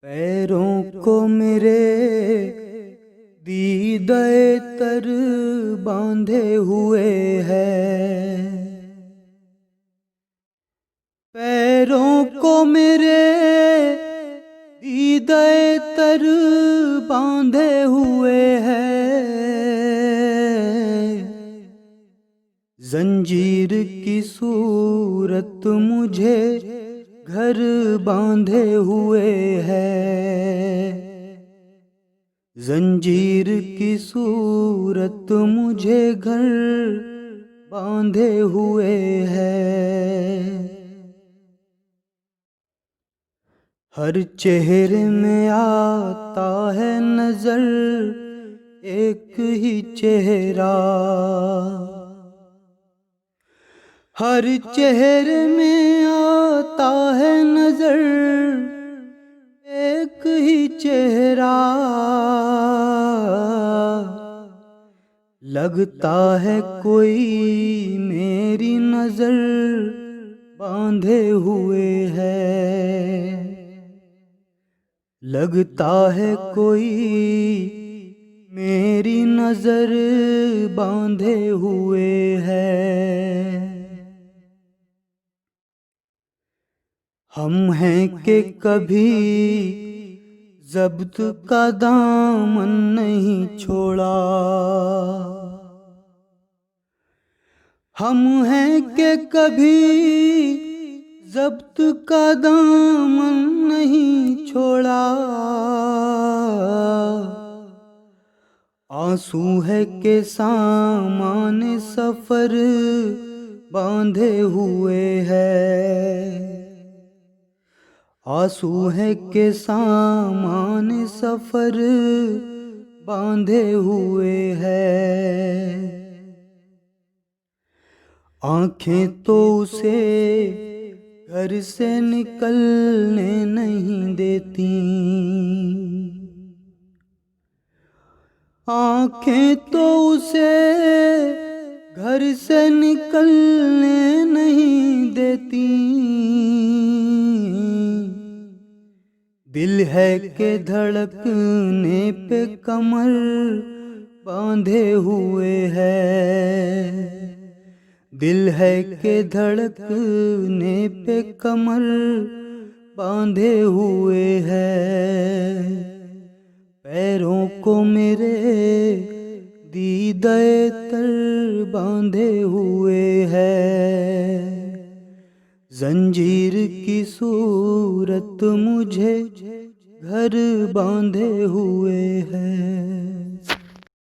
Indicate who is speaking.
Speaker 1: पैरों को मेरे दीदाए तर बांधे हुए है। पैरों को मेरे दीदाए तर बांधे हुए है। जंजीर की सूरत मुझे घर बांधे हुए है। जंजीर की सूरत मुझे घर बांधे हुए है। हर चेहरे में आता है नजर एक ही चेहरा। हर चेहरे में आता है नजर एक ही चेहरा। लगता है कोई मेरी नजर बांधे हुए है। लगता है कोई मेरी नजर बांधे हुए है। हम हैं कि कभी ज़ब्त का दामन नहीं छोड़ा। हम हैं कि कभी ज़ब्त का दामन नहीं छोड़ा। आंसू है कि सामान सफ़र बांधे हुए है। आंसू है कि सामान सफ़र बांधे हुए है। आँखें तो उसे घर से निकलने नहीं देती। आँखें तो उसे घर से निकलने नहीं देती। दिल है के धड़कने पे कमर बांधे हुए है। दिल है के धड़कने पे कमर बांधे हुए है। पैरों को मेरे दीदाए तर बांधे हुए है। जंजीर की सूरत मुझे घर बांधे हुए